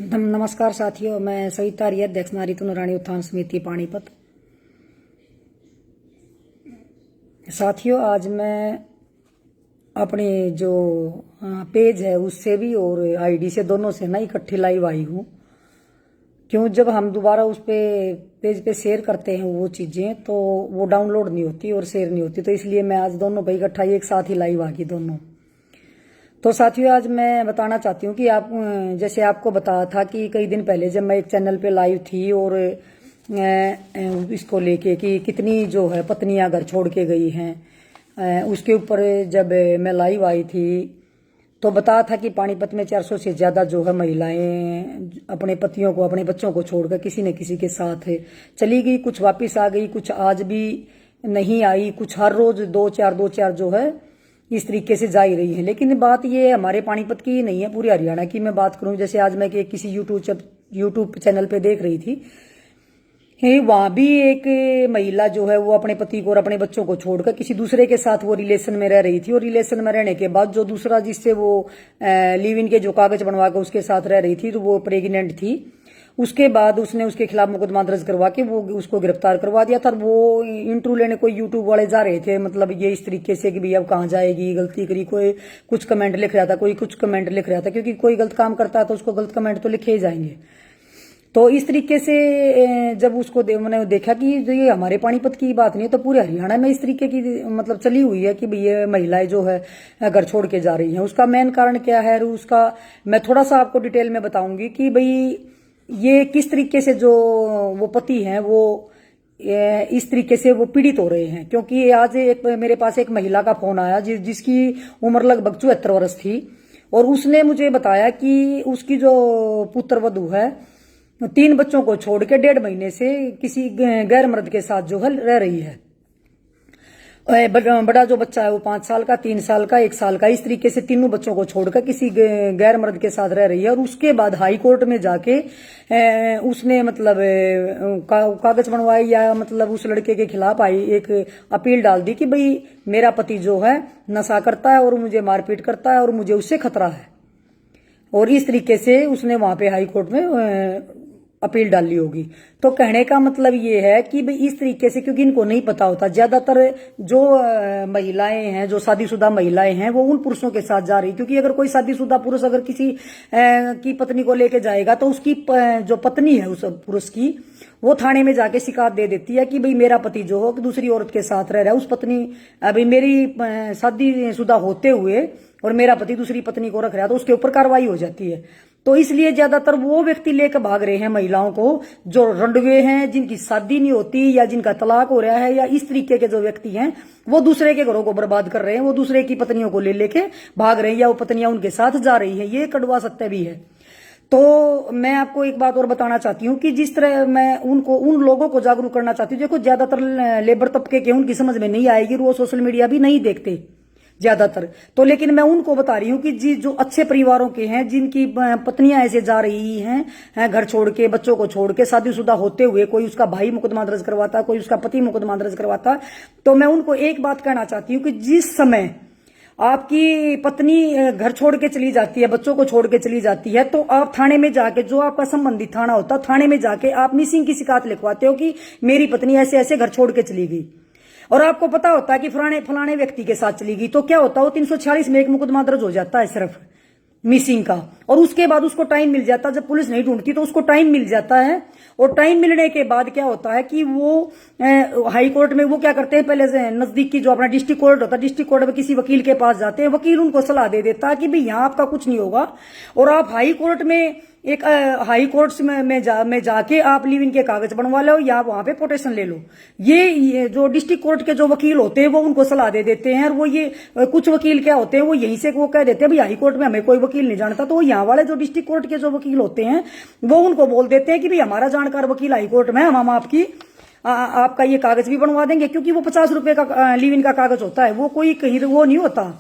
नमस्कार साथियों, मैं सविता आर्य, अध्यक्ष नारी रानी उत्थान समिति पानीपत। साथियों, आज मैं अपने जो पेज है उससे भी और आईडी से दोनों से ना इकट्ठी लाइव आई हूँ। क्यों, जब हम दोबारा उस पे पेज पे शेयर करते हैं वो चीजें तो वो डाउनलोड नहीं होती और शेयर नहीं होती, तो इसलिए मैं आज दोनों पे इकट्ठा एक साथ ही लाइव आ गई दोनों। तो साथियों, आज मैं बताना चाहती हूँ कि आप जैसे आपको बताया था कि कई दिन पहले जब मैं एक चैनल पे लाइव थी और इसको लेके कि कितनी जो है पत्नियां घर छोड़ के गई हैं, उसके ऊपर जब मैं लाइव आई थी तो बताया था कि पानीपत में 400 से ज्यादा जो है महिलाएं अपने पतियों को, अपने बच्चों को छोड़कर किसी न किसी के साथ चली गई। कुछ वापिस आ गई, कुछ आज भी नहीं आई, कुछ हर रोज दो चार जो है इस तरीके से जा ही रही है। लेकिन बात ये हमारे पानीपत की नहीं है, पूरे हरियाणा की मैं बात करूं। जैसे आज मैं किसी यूट्यूब चैनल पे देख रही थी, वहां भी एक महिला जो है वो अपने पति को और अपने बच्चों को छोड़कर किसी दूसरे के साथ वो रिलेशन में रह रही थी, और रिलेशन में रहने के बाद जो दूसरा जिससे वो लिव इन के जो कागज बनवा कर उसके साथ रह रही थी तो वो प्रेग्नेंट थी। उसके बाद उसने उसके खिलाफ मुकदमा दर्ज करवा के वो उसको गिरफ्तार करवा दिया था। वो इंटरव्यू लेने कोई यूट्यूब वाले जा रहे थे, मतलब ये इस तरीके से कि भाई अब कहाँ जाएगी, गलती करी, कोई कुछ कमेंट लिख रहा था, कोई कुछ कमेंट लिख रहा था, क्योंकि कोई गलत काम करता है तो उसको गलत कमेंट तो लिखे ही जाएंगे। तो इस तरीके से जब उसको मैंने देखा कि ये हमारे पानीपत की बात नहीं है, तो पूरे हरियाणा में इस तरीके की मतलब चली हुई है कि भाई ये महिलाएं जो है घर छोड़ के जा रही हैं। उसका मेन कारण क्या है, उसका मैं थोड़ा सा आपको डिटेल में बताऊंगी कि भाई ये किस तरीके से जो वो पति हैं वो इस तरीके से वो पीड़ित हो रहे हैं। क्योंकि आज एक मेरे पास एक महिला का फोन आया जिसकी उम्र लगभग 74 वर्ष थी, और उसने मुझे बताया कि उसकी जो पुत्र वधू है 3 बच्चों को छोड़ के 1.5 महीने से किसी गैर मर्द के साथ जो है रह रही है। बड़ा जो बच्चा है वो 5 साल का, 3 साल का, 1 साल का, इस तरीके से तीनों बच्चों को छोड़कर किसी गैर मर्द के साथ रह रही है। और उसके बाद हाई कोर्ट में जाके उसने मतलब कागज बनवाए, या मतलब उस लड़के के खिलाफ आई एक अपील डाल दी कि भाई मेरा पति जो है नशा करता है और मुझे मारपीट करता है और मुझे उससे खतरा है। और इस तरीके से उसने वहां पे हाई कोर्ट में अपील डाली होगी। तो कहने का मतलब ये है कि भाई इस तरीके से, क्योंकि इनको नहीं पता होता, ज्यादातर जो महिलाएं हैं, जो शादीशुदा महिलाएं हैं, वो उन पुरुषों के साथ जा रही। क्योंकि अगर कोई शादीशुदा पुरुष अगर किसी की पत्नी को लेके जाएगा तो उसकी जो पत्नी है उस पुरुष की, वो थाने में जाके शिकायत दे देती है कि भाई मेरा पति जो हो दूसरी औरत के साथ रह रहा है, उस पत्नी अभी मेरी शादीशुदा होते हुए और मेरा पति दूसरी पत्नी को रख रहा है, तो उसके ऊपर कार्रवाई हो जाती है। तो इसलिए ज्यादातर वो व्यक्ति लेकर भाग रहे हैं महिलाओं को जो रंडवे हैं, जिनकी शादी नहीं होती या जिनका तलाक हो रहा है, या इस तरीके के जो व्यक्ति हैं वो दूसरे के घरों को बर्बाद कर रहे हैं, वो दूसरे की पत्नियों को ले लेके भाग रहे हैं, या वो पत्नियां उनके साथ जा रही है। ये कड़वा सत्य भी है। तो मैं आपको एक बात और बताना चाहती हूँ कि जिस तरह मैं उन लोगों को जागरूक करना चाहती हूँ। देखो, ज्यादातर लेबर तबके के उनकी समझ में नहीं आएगी, वो सोशल मीडिया भी नहीं देखते ज्यादातर। तो लेकिन मैं उनको बता रही हूँ कि जो अच्छे परिवारों के हैं, जिनकी पत्नियां ऐसे जा रही हैं घर छोड़ के, बच्चों को छोड़ के, शादीशुदा होते हुए, कोई उसका भाई मुकदमा दर्ज करवाता, कोई उसका पति मुकदमा दर्ज करवाता, तो मैं उनको एक बात कहना चाहती हूँ कि जिस समय आपकी पत्नी घर छोड़ के चली जाती है, बच्चों को छोड़ के चली जाती है, तो आप थाने में जाके, जो आपका संबंधित थाना होता है, थाने में जाके आप मिसिंग की शिकायत लिखवाते हो कि मेरी पत्नी ऐसे ऐसे घर छोड़ के चली गई, और आपको पता होता है कि फलाने व्यक्ति के साथ चली गई। तो क्या होता है, वो 346 में एक मुकदमा दर्ज हो जाता है सिर्फ मिसिंग का, और उसके बाद उसको टाइम मिल जाता है। जब पुलिस नहीं ढूंढती तो उसको टाइम मिल जाता है, और टाइम मिलने के बाद क्या होता है कि वो हाई कोर्ट में वो क्या करते हैं, पहले से नजदीक की जो अपना डिस्ट्रिक्ट कोर्ट होता है, डिस्ट्रिक्ट कोर्ट में किसी वकील के पास जाते हैं, वकील उनको सलाह दे देता है कि भाई यहाँ आपका कुछ नहीं होगा, और आप हाई कोर्ट में एक हाई कोर्ट में जाके आप लिव इन के कागज बनवा लो, या वहां पे प्रोटेक्शन ले लो। ये जो डिस्ट्रिक्ट कोर्ट के जो वकील होते हैं वो उनको सलाह दे देते हैं। और वो ये कुछ वकील क्या होते हैं, वो यहीं से वो कह देते हैं भाई हाई कोर्ट में हमें कोई वकील नहीं जानता, तो यहाँ वाले जो डिस्ट्रिक्ट कोर्ट के जो वकील होते हैं वो उनको बोल देते हैं कि भाई हमारा जानकार वकील हाई कोर्ट में, हम आपकी आपका ये कागज भी बनवा देंगे। क्योंकि वो 50 रुपए का लिव इन का कागज होता है, वो कोई कहीं वो नहीं होता,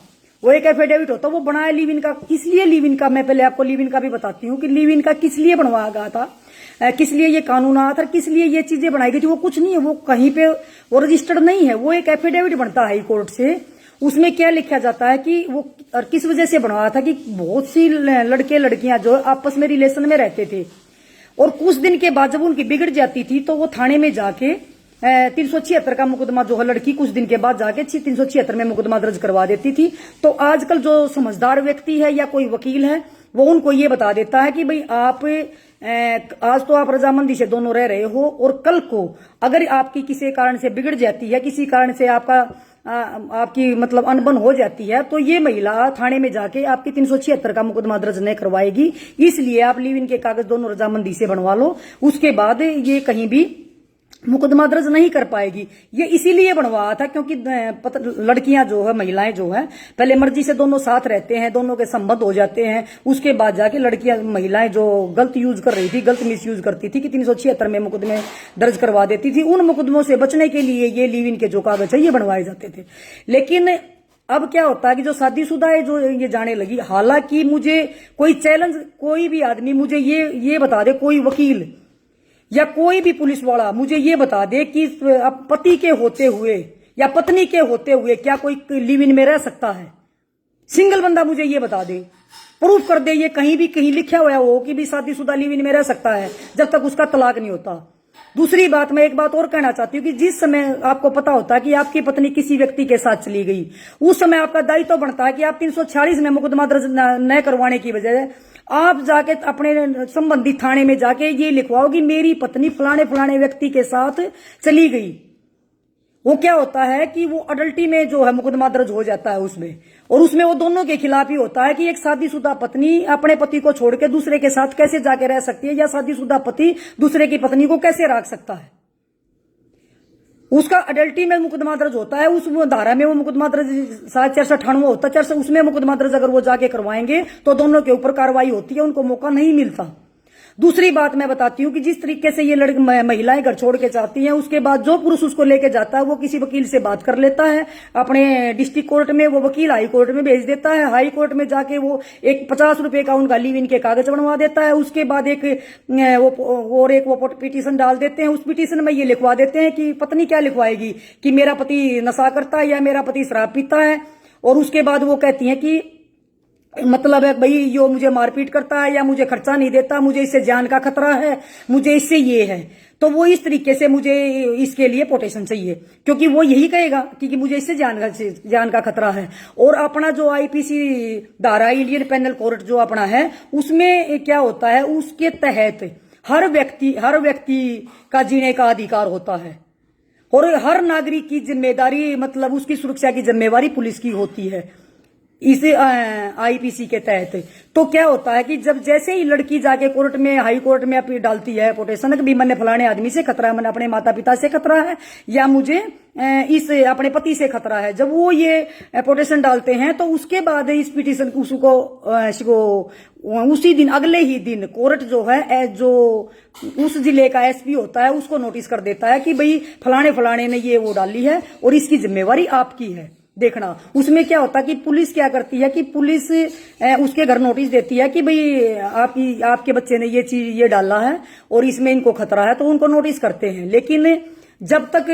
वो एक एफिडेविट होता है, वो बनाया लिव इन का। इसलिए लिव इन का, मैं पहले आपको लिव इन का भी बताती हूँ कि लिव इन का किस लिए बनवाया गया था, किस लिए ये कानून आया था, किस लिए ये चीजें बनाई गई थी। वो कुछ नहीं है, वो कहीं पे वो रजिस्टर्ड नहीं है, वो एक एफिडेविट बनता है हाई कोर्ट से, उसमें क्या लिखा जाता है कि वो और किस वजह से बनवाया था कि बहुत सी लड़के लड़कियां जो आपस में रिलेशन में रहते थे और कुछ दिन के बाद जब उनकी बिगड़ जाती थी तो वो थाने में जाके 376 का मुकदमा जो है लड़की कुछ दिन के बाद जाके 376 में मुकदमा दर्ज करवा देती थी। तो आजकल जो समझदार व्यक्ति है या कोई वकील है वो उनको ये बता देता है कि भाई आप आज तो आप रजामंदी से दोनों रह रहे हो और कल को अगर आपकी किसी कारण से बिगड़ जाती है, किसी कारण से आपकी मतलब अनबन हो जाती है, तो ये महिला थाने में जाके आपकी 376 का मुकदमा दर्ज नहीं करवाएगी। इसलिए आप लिव इन के कागज दोनों रजामंदी से बनवा लो, उसके बाद ये कहीं भी मुकदमा दर्ज नहीं कर पाएगी। ये इसीलिए बनवाया था क्योंकि लड़कियां जो है, महिलाएं जो है, पहले मर्जी से दोनों साथ रहते हैं, दोनों के संबंध हो जाते हैं, उसके बाद जाके लड़कियां महिलाएं जो गलत यूज कर रही थी, गलत मिस यूज करती थी कि 376 में मुकदमे दर्ज करवा देती थी। उन मुकदमों से बचने के लिए ये लिव इन के जो कागज है ये बनवाए जाते थे। लेकिन अब क्या होता है कि जो शादीशुदा है जो ये जाने लगी, हालांकि मुझे कोई चैलेंज, कोई भी आदमी मुझे ये बता दे, कोई वकील या कोई भी पुलिस वाला मुझे ये बता दे कि पति के होते हुए या पत्नी के होते हुए क्या कोई लिव इन में रह सकता है। सिंगल बंदा मुझे ये बता दे, प्रूफ कर दे, ये कहीं लिखा हुआ हो कि भी शादीशुदा लिव इन में रह सकता है जब तक उसका तलाक नहीं होता। दूसरी बात, मैं एक बात और कहना चाहती हूँ कि जिस समय आपको पता होता है कि आपकी पत्नी किसी व्यक्ति के साथ चली गई, उस समय आपका दायित्व तो बनता है कि आप 346 में मुकदमा दर्ज न करवाने की बजाय आप जाके अपने संबंधित थाने में जाके ये लिखवाओ कि मेरी पत्नी फलाने फलाने व्यक्ति के साथ चली गई। वो क्या होता है कि वो अडल्टी में जो है मुकदमा दर्ज हो जाता है उसमें, और उसमें वो दोनों के खिलाफ ही होता है कि एक शादीशुदा पत्नी अपने पति को छोड़ के दूसरे के साथ कैसे जाके रह सकती है, या शादीशुदा पति दूसरे की पत्नी को कैसे रख सकता है। उसका अडल्टी में मुकदमा दर्ज होता है, उस धारा में वो मुकदमा दर्ज 498 होता है, 400 उसमें मुकदमा दर्ज अगर वो जाके करवाएंगे तो दोनों के ऊपर कार्रवाई होती है, उनको मौका नहीं मिलता। दूसरी बात मैं बताती हूँ कि जिस तरीके से ये महिलाएं घर छोड़ के जाती हैं, उसके बाद जो पुरुष उसको लेके जाता है वो किसी वकील से बात कर लेता है अपने डिस्ट्रिक्ट कोर्ट में, वो वकील हाई कोर्ट में भेज देता है, हाई कोर्ट में जाके वो एक 50 रुपए का उनका लिव इन के कागज बनवा देता है। उसके बाद वो पिटीशन डाल देते हैं। उस पिटीशन में ये लिखवा देते हैं कि पत्नी क्या लिखवाएगी कि मेरा पति नशा करता है या मेरा पति शराब पीता है, और उसके बाद वो कहती है कि मतलब है भाई यो मुझे मारपीट करता है या मुझे खर्चा नहीं देता, मुझे इससे जान का खतरा है, मुझे इससे ये है, तो वो इस तरीके से मुझे इसके लिए प्रोटेक्शन चाहिए, क्योंकि वो यही कहेगा कि मुझे इससे जान का खतरा है। और अपना जो आईपीसी धारा, इंडियन पेनल कोड जो अपना है, उसमें क्या होता है, उसके तहत हर व्यक्ति का जीने का अधिकार होता है और हर नागरिक की जिम्मेदारी, मतलब उसकी सुरक्षा की जिम्मेवारी पुलिस की होती है इस आईपीसी के तहत। तो क्या होता है कि जब जैसे ही लड़की जाके कोर्ट में, हाई कोर्ट में अपनी डालती है पोटेशन कि भी मैंने फलाने आदमी से खतरा है, मैंने अपने माता पिता से खतरा है या मुझे इस अपने पति से खतरा है, जब वो ये पोटेशन डालते हैं तो उसके बाद इस पिटीशन उसको उसी दिन, अगले ही दिन कोर्ट जो है, जो उस जिले का एसपी होता है, उसको नोटिस कर देता है कि भाई फलाने ने ये वो डाली है और इसकी जिम्मेवारी आपकी है देखना। उसमें क्या होता है कि पुलिस क्या करती है कि पुलिस उसके घर नोटिस देती है कि भाई आपके बच्चे ने ये चीज ये डाला है और इसमें इनको खतरा है, तो उनको नोटिस करते हैं। लेकिन जब तक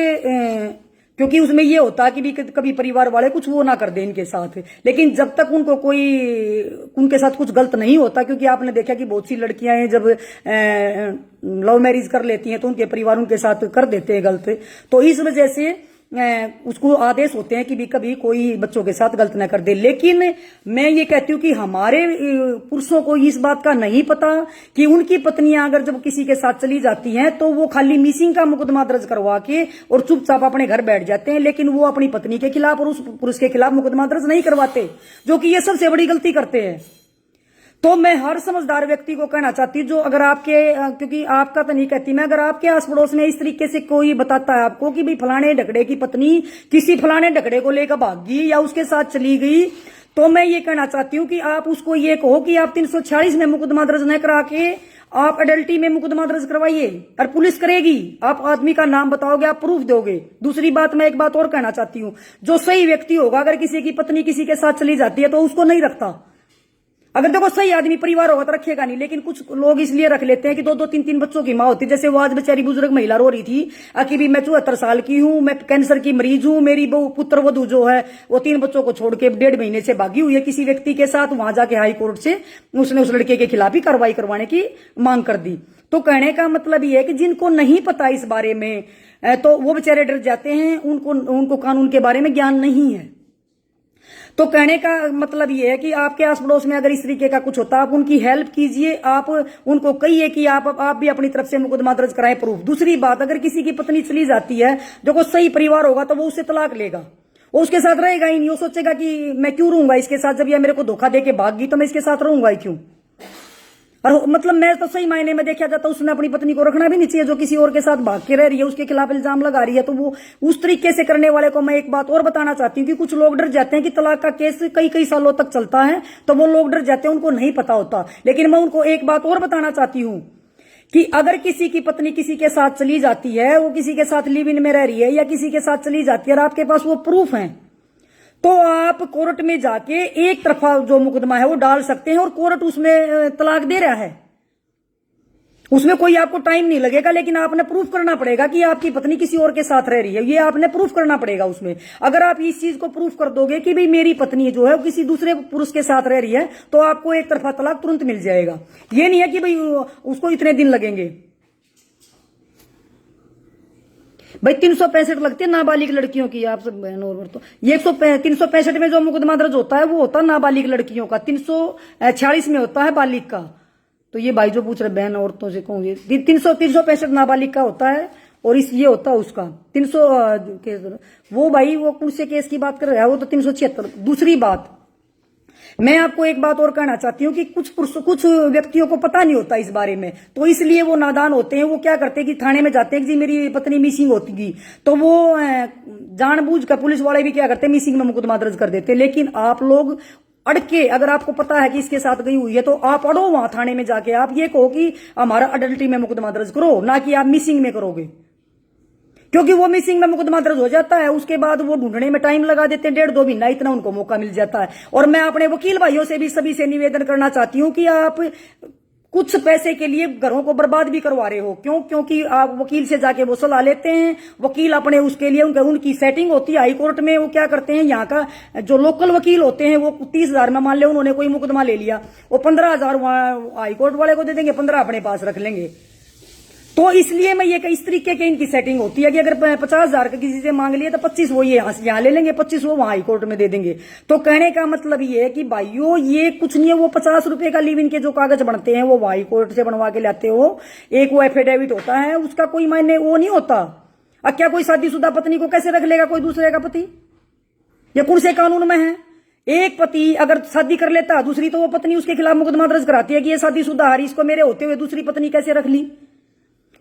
क्योंकि उसमें ये होता है कि भी कभी परिवार वाले कुछ वो ना कर दे इनके साथ, लेकिन जब तक उनको उनके साथ कुछ गलत नहीं होता, क्योंकि आपने देखा कि बहुत सी लड़कियां हैं जब लव मैरिज कर लेती हैं तो उनके परिवार उनके साथ कर देते हैं गलत, तो इस वजह से उसको आदेश होते हैं कि भी कभी कोई बच्चों के साथ गलत न कर दे। लेकिन मैं ये कहती हूँ कि हमारे पुरुषों को इस बात का नहीं पता कि उनकी पत्नियां अगर जब किसी के साथ चली जाती हैं तो वो खाली मिसिंग का मुकदमा दर्ज करवा के और चुपचाप अपने घर बैठ जाते हैं, लेकिन वो अपनी पत्नी के खिलाफ और उस पुरुष के खिलाफ मुकदमा दर्ज नहीं करवाते, जो कि ये सबसे बड़ी गलती करते हैं। तो मैं हर समझदार व्यक्ति को कहना चाहती हूँ, जो अगर क्योंकि आपका तो नहीं कहती मैं, अगर आपके आस पड़ोस में इस तरीके से कोई बताता है आपको कि भाई फलाने ढकड़े की पत्नी किसी फलाने ढकड़े को लेकर भाग गई या उसके साथ चली गई, तो मैं ये कहना चाहती हूँ कि आप उसको ये कहो कि आप 346 में मुकदमा दर्ज न करा के आप अडल्टी में मुकदमा दर्ज करवाइए, और पुलिस करेगी। आप आदमी का नाम बताओगे, आप प्रूफ दोगे। दूसरी बात, मैं एक बात और कहना चाहती हूँ, जो सही व्यक्ति होगा, अगर किसी की पत्नी किसी के साथ चली जाती है तो उसको नहीं रखता। अगर देखो सही आदमी परिवार होगा तो रखेगा नहीं, लेकिन कुछ लोग इसलिए रख लेते हैं कि दो दो तीन तीन बच्चों की माँ होती है। जैसे वो आज बेचारी बुजुर्ग महिला रो रही थी कि भी मैं 74 साल की हूं, मैं कैंसर की मरीज हूं, मेरी पुत्र वधु जो है वो 3 बच्चों को छोड़ के 1.5 महीने से भागी हुई है किसी व्यक्ति के साथ। वहां जाके हाई कोर्ट से उसने उस लड़के के खिलाफ ही कार्रवाई करवाने की मांग कर दी। तो कहने का मतलब ये है कि जिनको नहीं पता इस बारे में तो वो बेचारे डर जाते हैं, उनको कानून के बारे में ज्ञान नहीं है। तो कहने का मतलब ये है कि आपके आस पड़ोस में अगर इस तरीके का कुछ होता है, आप उनकी हेल्प कीजिए, आप उनको कहिए कि आप भी अपनी तरफ से मुकदमा दर्ज कराएं, प्रूफ। दूसरी बात, अगर किसी की पत्नी चली जाती है, जो कोई सही परिवार होगा तो वो उससे तलाक लेगा, वो उसके साथ रहेगा ही नहीं। वो सोचेगा कि मैं क्यों रहूंगा इसके साथ, जब ये मेरे को धोखा देके भाग गई तो मैं इसके साथ रहूंगा ही क्यों। और मतलब मैं तो सही मायने में देखा जाता उसने अपनी पत्नी को रखना भी नहीं चाहिए, जो किसी और के साथ भाग के रह रही है, उसके खिलाफ इल्जाम लगा रही है। तो वो उस तरीके से करने वाले को मैं एक बात और बताना चाहती हूँ कि कुछ लोग डर जाते हैं कि तलाक का केस कई कई सालों तक चलता है, तो वो लोग डर जाते हैं, उनको नहीं पता होता। लेकिन मैं उनको एक बात और बताना चाहती हूँ कि अगर किसी की पत्नी किसी के साथ चली जाती है, वो किसी के साथ लिव इन में रह रही है या किसी के साथ चली जाती है और आपके पास वो प्रूफ है, तो आप कोर्ट में जाके एक तरफा जो मुकदमा है वो डाल सकते हैं और कोर्ट उसमें तलाक दे रहा है। उसमें कोई आपको टाइम नहीं लगेगा, लेकिन आपने प्रूफ करना पड़ेगा कि आपकी पत्नी किसी और के साथ रह रही है, ये आपने प्रूफ करना पड़ेगा उसमें। अगर आप इस चीज को प्रूफ कर दोगे कि भाई मेरी पत्नी जो है वो किसी दूसरे पुरुष के साथ रह रही है, तो आपको एक तरफा तलाक तुरंत मिल जाएगा। ये नहीं है कि भाई उसको इतने दिन लगेंगे। भाई 365 लगती है नाबालिग लड़कियों की, आप सब बहन और तो ये 365 में जो मुकदमा दर्ज होता है वो होता है नाबालिग लड़कियों का, 346 में होता है बालिग का। तो ये भाई जो पूछ रहे बहन औरतों से कहूंगी, 365 नाबालिग का होता है और इस ये होता है उसका 300 केस। वो भाई वो कौन से केस की बात कर रहा है, वो तो 376। दूसरी बात, मैं आपको एक बात और कहना चाहती हूँ कि कुछ व्यक्तियों को पता नहीं होता इस बारे में, तो इसलिए वो नादान होते हैं। वो क्या करते हैं कि थाने में जाते हैं कि जी मेरी पत्नी मिसिंग होती, तो वो जानबूझ कर पुलिस वाले भी क्या करते हैं, मिसिंग में मुकदमा दर्ज कर देते हैं। लेकिन आप लोग अड़के, अगर आपको पता है कि इसके साथ गई हुई है तो आप अड़ो वहां थाने में जाके, आप ये कहो कि हमारा अडल्ट्री में मुकदमा दर्ज करो, ना कि आप मिसिंग में करोगे। क्योंकि वो मिसिंग में मुकदमा दर्ज हो जाता है, उसके बाद वो ढूंढने में टाइम लगा देते हैं, 1.5-2 महीना इतना उनको मौका मिल जाता है। और मैं अपने वकील भाइयों से भी सभी से निवेदन करना चाहती हूं कि आप कुछ पैसे के लिए घरों को बर्बाद भी करवा रहे हो। क्यों? क्योंकि आप वकील से जाके वो सलाह लेते हैं, वकील अपने उसके लिए उनकी सेटिंग होती है हाई कोर्ट में। वो क्या करते हैं, यहाँ का जो लोकल वकील होते हैं वो 30,000 में, मान ले उन्होंने कोई मुकदमा ले लिया, वो 15,000 हाई कोर्ट वाले को दे देंगे, 15 अपने पास रख लेंगे। तो इसलिए मैं ये इस तरीके की इनकी सेटिंग होती है कि अगर 50,000 का किसी से मांग लिए तो 25 वो ये यहाँ ले लेंगे, 25 वो वहां हाई कोर्ट में दे देंगे। तो कहने का मतलब ये है कि भाइयों ये कुछ नहीं है, वो 50 रुपए का लिव इन के जो कागज बनते हैं वो हाई कोर्ट से बनवा के लाते हो, एक वो एफिडेविट होता है, उसका कोई मायने वो नहीं होता। अब क्या कोई शादीशुदा पत्नी को कैसे रख लेगा कोई दूसरे का पति? ये कौन से कानून में है? एक पति अगर शादी कर लेता दूसरी, तो वो पत्नी उसके खिलाफ मुकदमा दर्ज कराती है कि ये शादीशुदा है, इसको मेरे होते हुए दूसरी पत्नी कैसे रख ली।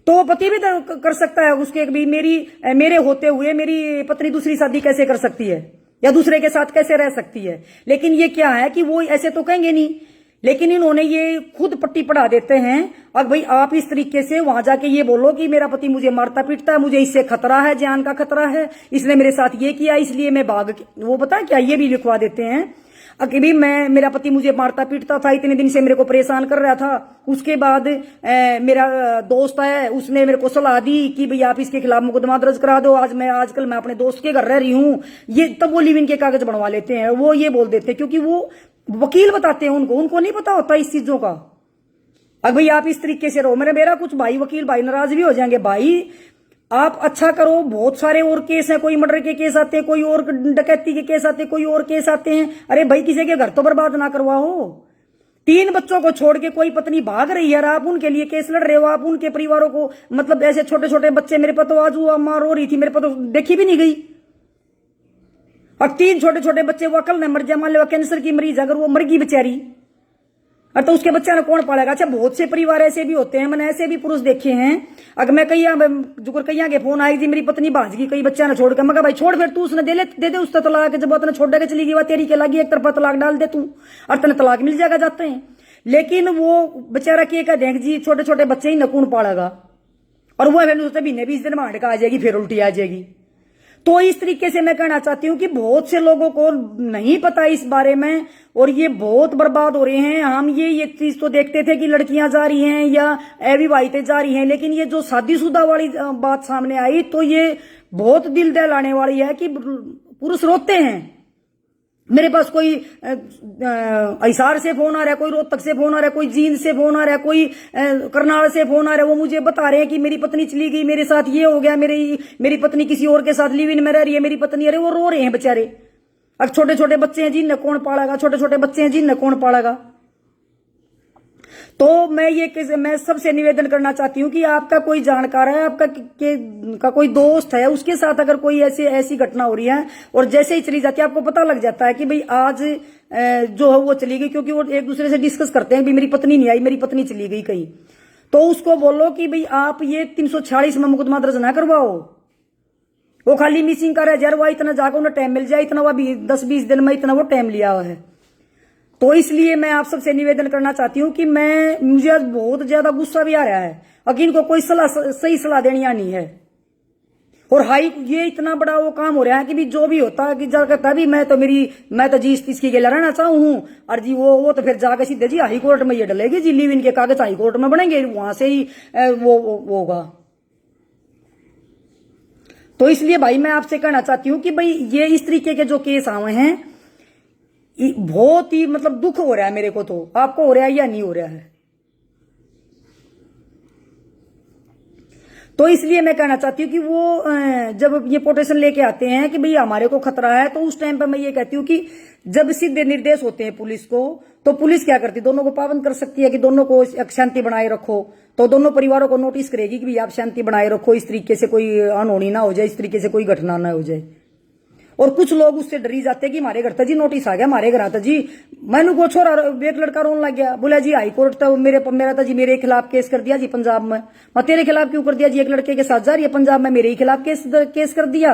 तो वो पति भी कर सकता है उसके भी, मेरे होते हुए मेरी पत्नी दूसरी शादी कैसे कर सकती है या दूसरे के साथ कैसे रह सकती है। लेकिन ये क्या है कि वो ऐसे तो कहेंगे नहीं, लेकिन इन्होंने ये खुद पट्टी पढ़ा देते हैं। और भाई आप इस तरीके से वहां जाके ये बोलो कि मेरा पति मुझे मारता पीटता है, मुझे इससे खतरा है, जान का खतरा है, इसने मेरे साथ ये किया इसलिए मैं भाग, वो पता है क्या ये भी लिखवा देते हैं कि भी मेरा पति मुझे मारता पीटता था, इतने दिन से मेरे को परेशान कर रहा था। उसके बाद मेरा दोस्त है, उसने मेरे को सलाह दी कि भाई आप इसके खिलाफ मुकदमा दर्ज करा दो, आजकल मैं अपने दोस्त के घर रह रही हूं। ये तब वो लिव इन के कागज बनवा लेते हैं, वो ये बोल देते हैं क्योंकि वो वकील बताते हैं उनको नहीं पता होता इस चीजों का। अब भाई आप इस तरीके से रहो, मेरा कुछ भाई वकील भाई नाराज भी हो जाएंगे। भाई आप अच्छा करो, बहुत सारे और केस हैं, कोई मर्डर के केस आते हैं, कोई और डकैती के केस आते हैं, कोई और केस आते हैं। अरे भाई किसी के घर तो बर्बाद ना करवाओ। 3 बच्चों को छोड़ के कोई पत्नी भाग रही है, आप उनके लिए केस लड़ रहे हो, आप उनके परिवारों को, मतलब ऐसे छोटे छोटे बच्चे, मेरे पास तो आज वो अम्मा रो रही थी, मेरे पास तो देखी भी नहीं गई। और 3 छोटे छोटे बच्चे, वो अकल न मर जाए, मान लो कैंसर की मरीज, अगर वो मर गई बेचारी, तो उसके बच्चा ने कौन पालेगा। अच्छा बहुत से परिवार ऐसे भी होते हैं, मैंने ऐसे भी पुरुष देखे हैं। अगर मैं कईया के फोन आई जी मेरी पत्नी भाज गई, कई बच्चा ने छोड़ के, मैं भाई छोड़ फिर तू उसने दे दे उसका तलाक, जब उसने छोड़ के चली गई वह तेरी के लगी, एक तरफा तलाक डाल दे तू और तेने तलाक मिल जाएगा जाते हैं। लेकिन वो बेचारा क्या देख जी छोटे छोटे बच्चे ही नकून पालेगा, और वो फिर महीने 20 दिन में हड़का आ जाएगी, फिर उल्टी आ जाएगी। तो इस तरीके से मैं कहना चाहती हूँ कि बहुत से लोगों को नहीं पता इस बारे में, और ये बहुत बर्बाद हो रहे हैं। हम ये चीज तो देखते थे कि लड़कियां जा रही हैं, हम ये चीज तो देखते थे कि लड़कियां जा रही हैं या अविवाहितें जा रही हैं, लेकिन ये जो शादीशुदा वाली बात सामने आई तो ये बहुत दिल दहलाने वाली है कि पुरुष रोते हैं। मेरे पास कोई हिसार से फोन आ रहा है, कोई रोहतक से फोन आ रहा है, कोई जींद से फोन आ रहा है, कोई करनाल से फोन आ रहा है। वो मुझे बता रहे हैं कि मेरी पत्नी चली गई, मेरे साथ ये हो गया, मेरी पत्नी किसी और के साथ लिव इन में रह रही है, मेरी पत्नी। अरे वो रो रहे हैं बेचारे। अब छोटे छोटे बच्चे हैं, जिन्हें कौन पालेगा? छोटे छोटे बच्चे हैं, जिन्हें कौन पालेगा? तो मैं सबसे निवेदन करना चाहती हूँ कि आपका कोई जानकार है, आपका का कोई दोस्त है, उसके साथ अगर कोई ऐसी घटना हो रही है और जैसे ही चली जाती है, आपको पता लग जाता है कि भाई आज जो है वो चली गई, क्योंकि वो एक दूसरे से डिस्कस करते हैं कि मेरी पत्नी नहीं आई, मेरी पत्नी चली गई कहीं, तो उसको बोलो कि भाई आप ये 346 में मुकदमा दर्ज ना करवाओ। वो खाली मिसिंग का रह जाए, वो इतना जाकर उन्हें टाइम मिल जाए, इतना वो 10-20 दिन में इतना वो टाइम लिया हुआ है। तो इसलिए मैं आप सबसे निवेदन करना चाहती हूँ कि मुझे आज बहुत ज्यादा गुस्सा भी आ रहा है, अगर इनको कोई सही सलाह देनी आनी है। और ये इतना बड़ा वो काम हो रहा है कि भी जो भी होता है कि जाकर तभी मैं तो जी इसकी गेला रहना चाहूँ हूँ, और जी वो तो फिर जाकर सीधे जी हाई कोर्ट में ये डलेगी जी, लिव इन के कागज हाई कोर्ट में बनेंगे, वहां से ही वो होगा। तो इसलिए भाई मैं आपसे कहना चाहती हूँ कि भाई ये इस तरीके के जो केस आए हैं, बहुत ही मतलब दुख हो रहा है मेरे को। तो आपको हो रहा है या नहीं हो रहा है? तो इसलिए मैं कहना चाहती हूँ कि वो जब ये पोटेशन लेके आते हैं कि भाई हमारे को खतरा है, तो उस टाइम पर मैं ये कहती हूँ कि जब सीधे निर्देश होते हैं पुलिस को, तो पुलिस क्या करती है? दोनों को पाबंद कर सकती है कि दोनों को शांति बनाए रखो। तो दोनों परिवारों को नोटिस करेगी कि भाई आप शांति बनाए रखो, इस तरीके से कोई अनहोनी ना हो जाए, इस तरीके से कोई घटना ना हो जाए। और कुछ लोग उससे डरी जाते हैं कि हमारे घर तक जी नोटिस आ गया, हमारे घर आता जी। मैंने को छोरा एक लड़का रोन लग गया, बोला जी हाई कोर्ट तो मेरा था जी, मेरे खिलाफ केस कर दिया जी पंजाब में। मैं तेरे खिलाफ क्यों कर दिया जी? एक लड़के के साथ जा रही है पंजाब में, मेरे ही खिलाफ केस कर दिया।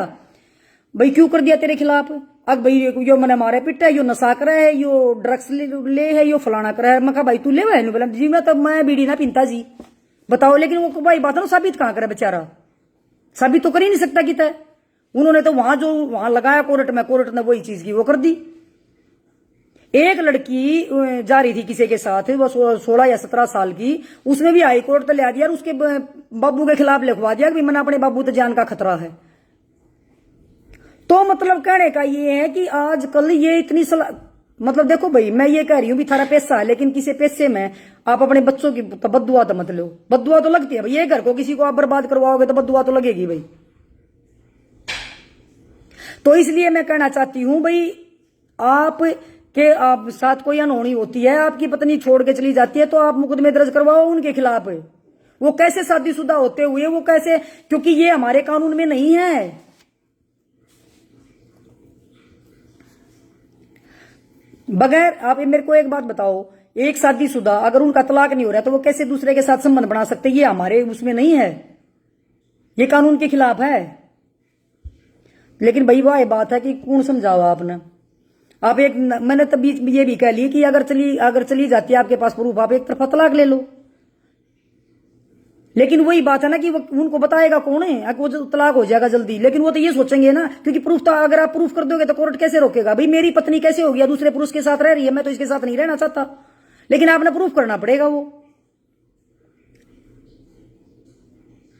भाई क्यों कर दिया तेरे खिलाफ? अब भाई यो मैंने मारे पिटा है, यो नशा करा है, यो ड्रग्स ले है, यो फलाना करा है। मैं कहा भाई तू ले है? बोला जी मैं बीड़ी ना पीता जी। बताओ, लेकिन वो भाई बात ना साबित कहां करे बेचारा? साबित तो कर ही नहीं सकता कि तय। उन्होंने तो वहां लगाया कोर्ट में, कोर्ट ने वही चीज की वो कर दी। एक लड़की जा रही थी किसी के साथ, वो 16 या 17 साल की, उसने भी हाई कोर्ट तो ले दिया और उसके बाबू के खिलाफ लिखवा दिया कि मैंने अपने बाबू तो जान का खतरा है। तो मतलब कहने का ये है कि आजकल ये इतनी मतलब देखो भाई, मैं ये कह रही हूँ भी थारा पैसा है, लेकिन किसी पैसे में आप अपने बच्चों की तो बद्दुआ तो मत लो। बद्दुआ तो लगती है भाई, ये घर को किसी को आप बर्बाद करवाओगे तो बद्दुआ तो लगेगी भाई। तो इसलिए मैं कहना चाहती हूं भाई, आप साथ कोई अनहोनी होती है, आपकी पत्नी छोड़ के चली जाती है, तो आप मुकदमे दर्ज करवाओ उनके खिलाफ। वो कैसे शादीशुदा होते हुए वो कैसे, क्योंकि ये हमारे कानून में नहीं है। बगैर आप मेरे को एक बात बताओ, एक शादीशुदा अगर उनका तलाक नहीं हो रहा तो वो कैसे दूसरे के साथ संबंध बना सकते? ये हमारे उसमें नहीं है, ये कानून के खिलाफ है। लेकिन भाई वह बात है कि कौन समझाओ आपने। आप मैंने तब ये भी कह ली कि अगर चली जाती है आपके पास प्रूफ, आप एक तरफा तलाक ले लो। लेकिन वही बात है ना कि वो उनको बताएगा कौन है, वो तलाक हो जाएगा जल्दी। लेकिन वो तो ये सोचेंगे ना, क्योंकि प्रूफ तो अगर आप प्रूफ कर दोगे तो कोर्ट कैसे रोकेगा? भाई मेरी पत्नी कैसे हो गया दूसरे पुरुष के साथ रह रही है, मैं तो इसके साथ नहीं रहना चाहता, लेकिन आपने प्रूफ करना पड़ेगा। वो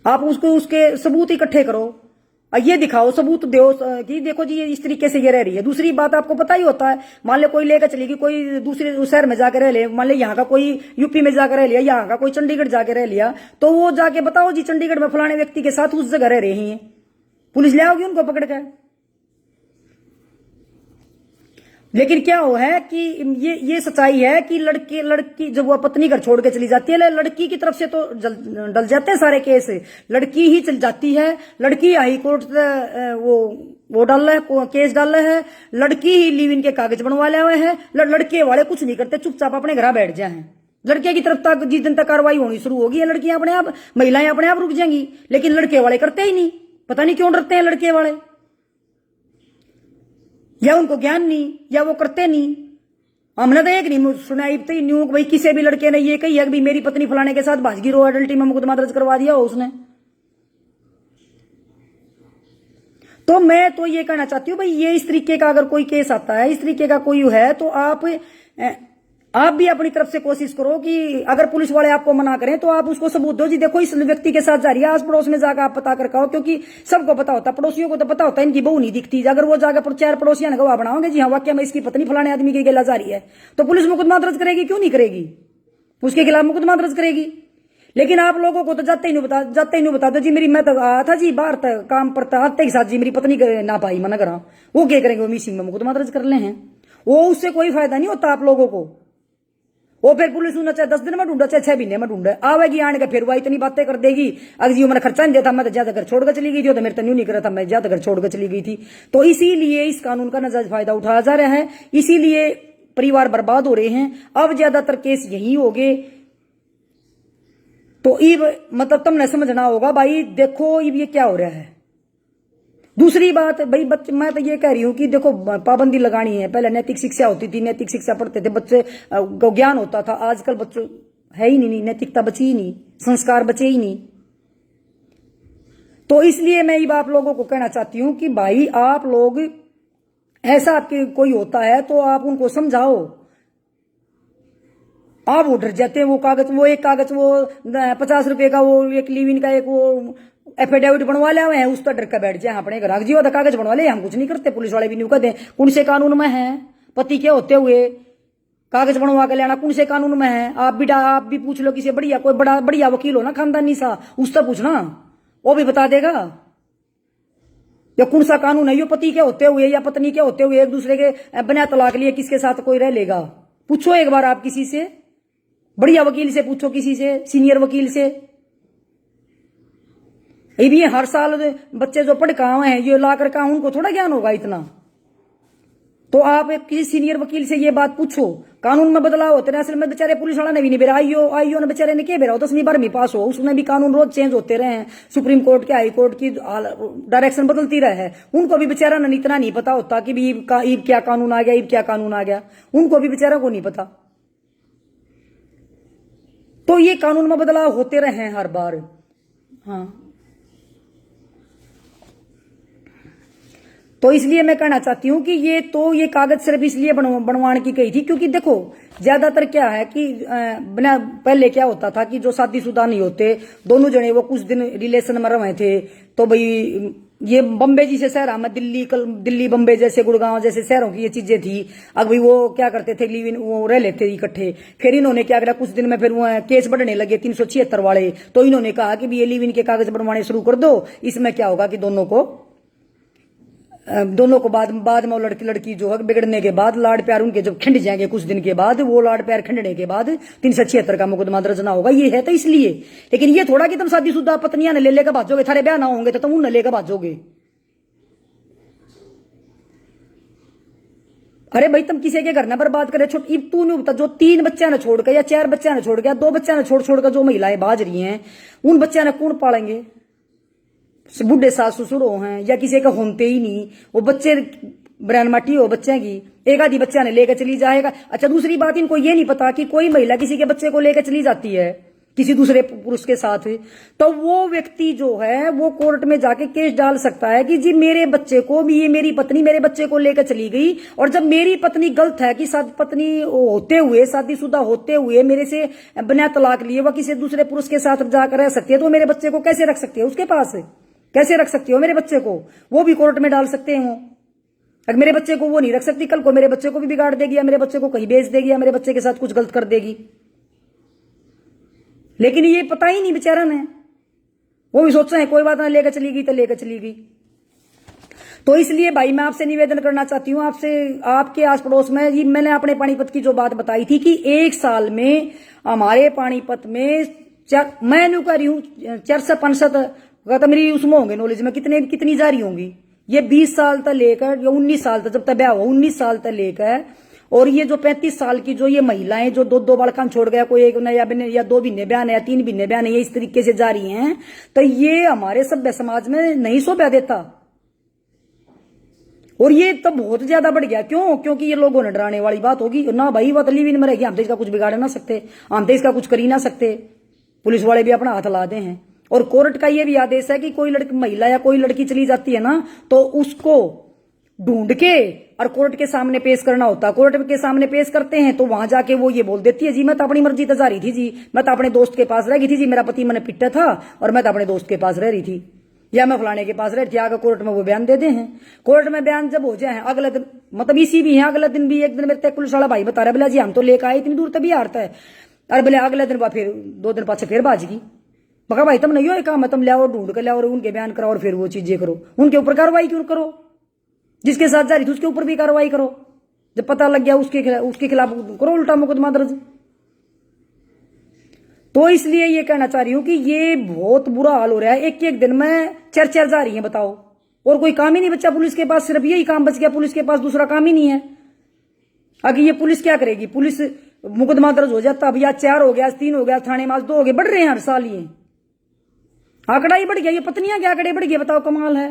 आप उसके सबूत इकट्ठे करो, ये दिखाओ, सबूत दो कि देखो जी ये इस तरीके से ये रह रही है। दूसरी बात आपको पता ही होता है, मान लो कोई लेकर चलेगी, कोई दूसरे शहर में जाकर रह ले, मान लो यहाँ का कोई यूपी में जाकर रह लिया, यहाँ का कोई चंडीगढ़ जाकर रह लिया, तो वो जाके बताओ जी चंडीगढ़ में फलाने व्यक्ति के साथ उस जगह रह रही है, पुलिस ले आओगी उनको पकड़ कर। लेकिन क्या हो है कि ये सच्चाई है कि लड़की जब वो पत्नी घर छोड़ के चली जाती है, लड़की की तरफ से तो डल जाते हैं सारे केस, लड़की ही चल जाती है, लड़की हाई कोर्ट वो डाल रहा है, केस डाल रहा है, लड़की ही लिव इन के कागज बनवा ले हुए हैं, लड़के वाले कुछ नहीं करते, चुपचाप अपने घर बैठ जाए हैं। लड़के की तरफ तक जिस दिन तक कार्रवाई होनी शुरू होगी, लड़कियां अपने आप, महिलाएं अपने आप रुक जाएंगी, लेकिन लड़के वाले करते ही नहीं। पता नहीं क्यों डरते हैं लड़के वाले, या उनको ज्ञान नहीं, या वो करते नहीं। हमने तो एक नहीं सुनाई न्यू भाई किसी भी लड़के ने ये कही है कि मेरी पत्नी फलाने के साथ भाजगी रो अडल्टी में मुकदमा दर्ज करवा दिया हो उसने। तो मैं तो ये कहना चाहती हूँ भाई, ये इस तरीके का अगर कोई केस आता है, इस तरीके का कोई है, तो आप भी अपनी तरफ से कोशिश करो कि अगर पुलिस वाले आपको मना करें तो आप उसको सबूत दो जी, देखो इस व्यक्ति के साथ जा रही है, आस पड़ोस में जाकर आप पता करके आओ, क्योंकि सबको पता होता है, पड़ोसियों को तो पता होता है इनकी बहू नहीं दिखती। अगर वो जाकर 4 पड़ोसियां गवाह बनाओगे जी हाँ वाक्य में इसकी पत्नी फलाने आदमी की गेला जा रही है, तो पुलिस मुकदमा दर्ज करेगी, क्यों नहीं करेगी, उसके खिलाफ मुकदमा दर्ज करेगी। लेकिन आप लोगों को तो जाते ही नहीं बता दो जी, मेरी मैं तो आया था जी बाहर तक काम पर था, आते के साथ जी मेरी पत्नी ना पाई मना करा, वो क्या करेंगे, वो मिसिंग में मुकदमा दर्ज कर ले हैं, वो उससे कोई फायदा नहीं होता आप लोगों को। वो फिर पुलिस उन्हें चाहे 10 दिन में ढूंढा चाहे 6 महीने में ढूंढे, आवेगी आने का फिर वो इतनी बातें कर देगी, अगर जी मैंने खर्चा नहीं देता, मैं तो ज्यादा घर छोड़कर चली गई थी, तो मेरे तो नहीं करा था, मैं ज्यादा घर छोड़कर चली गई थी। तो इसीलिए इस कानून का नाजायज फायदा उठाया जा रहा है, इसीलिए परिवार बर्बाद हो रहे हैं। अब ज्यादातर केस यही हो गए। तो इब मतलब तुमने समझना होगा भाई, देखो इब ये क्या हो रहा है। दूसरी बात भाई, बच्चे मैं तो ये कह रही हूं कि देखो पाबंदी लगानी है। पहले नैतिक शिक्षा होती थी, नैतिक शिक्षा पढ़ते थे बच्चे को, ज्ञान होता था। आजकल बच्चों है ही नहीं, नैतिकता बची ही नहीं, संस्कार बचे ही नहीं। तो इसलिए मैं ये आप लोगों को कहना चाहती हूं कि भाई आप लोग ऐसा आपके कोई होता है तो आप उनको समझाओ। आप वो डर जाते हैं, वो एक कागज वो 50 रुपए का वो एक लिविन का एक वो एफिडेविट बनवा ले हैं, उस पर डर का बैठ जाए अपने घर जीवा कागज बनवा ले, हम कुछ नहीं करते, पुलिस वाले भी नहीं कहते कौन से कानून में है, पति के होते हुए कागज बनवा के लेना कौन से कानून में है। आप भी पूछ लो किसी बढ़िया कोई बढ़िया वकील हो ना खानदानी सा, उससे पूछना, वो भी बता देगा या कौन सा कानून है। यो पति के होते हुए या पत्नी के होते हुए एक दूसरे के बिना तलाक लिए किसके साथ कोई रह लेगा, पूछो एक बार आप किसी से, बढ़िया वकील से पूछो, किसी से सीनियर वकील से। ये भी हर साल बच्चे जो पढ़ हुए हैं ये ला कर उनको थोड़ा ज्ञान होगा इतना। तो आप किसी सीनियर वकील से ये बात पूछो। कानून में बदलाव होते हैं, असल में बेचारे पुलिस वाला ने भी नहीं बेरा, आईओ ने बेचारे ने क्या बेरा, 10वीं 12वीं पास हो, उसमें भी कानून रोज चेंज होते रहे हैं, सुप्रीम कोर्ट के हाई कोर्ट की डायरेक्शन बदलती रहे है, उनको भी बेचारा ने इतना नहीं पता होता कि भी ईब क्या कानून आ गया, ईब क्या कानून आ गया, उनको भी बेचारा को नहीं पता। तो ये कानून में बदलाव होते रहे हैं हर बार। हाँ, तो इसलिए मैं कहना चाहती हूं कि ये कागज सिर्फ इसलिए बनवाने की कही थी, क्योंकि देखो ज्यादातर क्या है कि पहले क्या होता था कि जो शादीशुदा नहीं होते दोनों जने वो कुछ दिन रिलेशन में रहे थे, तो भाई ये बम्बे जैसे शहर में दिल्ली बम्बे जैसे गुड़गांव जैसे शहरों की ये चीजें थी। अब भाई वो क्या करते थे, लिव इन वो रह लेते इकट्ठे। फिर इन्होंने क्या करा, कुछ दिन में फिर वो केस बढ़ने लगे 376 वाले, तो इन्होंने कहा कि ये लिव इन के कागज बनवाने शुरू कर दो। इसमें क्या होगा कि दोनों को बाद में लड़की जो है बिगड़ने के बाद लाड प्यार उनके जब खिंड जाएंगे कुछ दिन के बाद, वो लाड प्यार खिंडने के बाद 376 का मुकदमा दर्ज ना होगा। ये है तो इसलिए, लेकिन ये थोड़ा कि तुम शादीशुदा पत्नियां ने ले लेकर भाजोगे, थारे ब्याह ना होंगे तो तुम उन लेकर भाजोगे। अरे भाई तुम किसी के घर ना बर्बाद करे, तू नहीं बता, जो 3 बच्चा ने छोड़ के या 4 बच्चा ने छोड़ के या 2 बच्चा ने छोड़ कर जो महिलाएं बाज रही हैं, उन बच्चा ने कौन पालेंगे। बुढ़े सास ससुर हो हैं या किसी का होते ही नहीं, वो बच्चे ब्रैन माटी हो बच्चे की, एक आधी बच्चा ने लेकर चली जाएगा। अच्छा दूसरी बात, इनको ये नहीं पता कि कोई महिला किसी के बच्चे को लेकर चली जाती है किसी दूसरे पुरुष के साथ, तो वो व्यक्ति जो है वो कोर्ट में जाके केस डाल सकता है कि जी मेरे बच्चे को, ये मेरी पत्नी मेरे बच्चे को लेकर चली गई, और जब मेरी पत्नी गलत है कि पत्नी होते हुए शादीशुदा होते हुए मेरे से बिना तलाक लिए वह किसी दूसरे पुरुष के साथ जाकर रह सकती है, तो मेरे बच्चे को कैसे रख सकती है, उसके पास कैसे रख सकती हो मेरे बच्चे को, वो भी कोर्ट में डाल सकते हैं। वो अगर मेरे बच्चे को वो नहीं रख सकती, कल को मेरे बच्चे को भी बिगाड़ देगी या मेरे बच्चे को कहीं बेच देगी या मेरे बच्चे के साथ कुछ गलत कर देगी। लेकिन ये पता ही नहीं बेचारा ने, वो भी सोच रहे हैं कोई बात ना, लेकर चली गई तो लेकर चली गई। तो इसलिए भाई मैं आपसे निवेदन करना चाहती हूँ, आपसे आपके आस पड़ोस में, ये मैंने अपने पानीपत की जो बात बताई थी कि 1 साल में हमारे पानीपत में मैं नहीं कह रही हूँ 465 तो मेरी उसमें होंगे नॉलेज में कितनी जारी होंगी, ये 20 साल तक लेकर या 19 साल तक, जब तक ब्याह हो 19 साल तक लेकर, और ये जो 35 साल की जो ये महिलाएं जो 2 बालकान छोड़ गया, कोई एक या 2 महीने बयान है या 3 महीने बयान है, इस तरीके से जारी हैं, तो ये हमारे सभ्य समाज में नहीं शोभा देता। और ये तो बहुत ज्यादा बढ़ गया। क्यों? क्योंकि ये लोगों ने डराने वाली बात होगी ना भाई, वो तो लिव इन में रहेगी, हम तो इसका कुछ बिगाड़ ना सकते, हम तो इसका कुछ कर ही ना सकते, पुलिस वाले भी अपना हाथ ला दे हैं। और कोर्ट का ये भी आदेश है कि कोई लड़की महिला या कोई लड़की चली जाती है ना तो उसको ढूंढ के और कोर्ट के सामने पेश करना होता है। कोर्ट के सामने पेश करते हैं तो वहां जाके वो ये बोल देती है, जी मैं तो अपनी मर्जी से जा रही थी, जी मैं तो अपने दोस्त के पास रह गई थी, जी मेरा पति मैंने पिटा था और मैं तो अपने दोस्त के पास रह रही थी, या मैं फलाने के पास रह रही थी। आगे कोर्ट में वो बयान दे दे हैं। कोर्ट में बयान जब हो जाए अगले दिन, मतलब इसी भी है अगले दिन भी, एक दिन मेरे पुलिस वाला भाई बता रहा बोला जी हम तो लेकर आए इतनी दूर तभी हारता है, अरे बोले अगले दिन फिर 2 दिन पाछे फिर बाज गई। मगर भाई तुम नहीं हो काम है, तुम लाओ ढूंढ कर लाओ और उनके बयान कराओ और फिर वो चीजें करो, उनके ऊपर कार्रवाई क्यों करो, जिसके साथ जा रही थी उसके ऊपर भी कार्रवाई करो, जब पता लग गया उसके खिलाफ करो उल्टा मुकदमा दर्ज। तो इसलिए ये कहना चाह रही हूं कि ये बहुत बुरा हाल हो रहा है, एक एक दिन में 4 जा रही है, बताओ। और कोई काम ही नहीं बच्चा पुलिस के पास, सिर्फ यही काम बच गया पुलिस के पास, दूसरा काम ही नहीं है। आगे ये पुलिस क्या करेगी, पुलिस मुकदमा दर्ज हो जाता, अभी आज 4 हो गया, आज 3 हो गया, थाने में आज 2 हो गए, बढ़ रहे हैं हर साल ये आंकड़ा ही बढ़ गया, ये पत्नियां क्या आंकड़े बढ़ गए, बताओ कमाल है।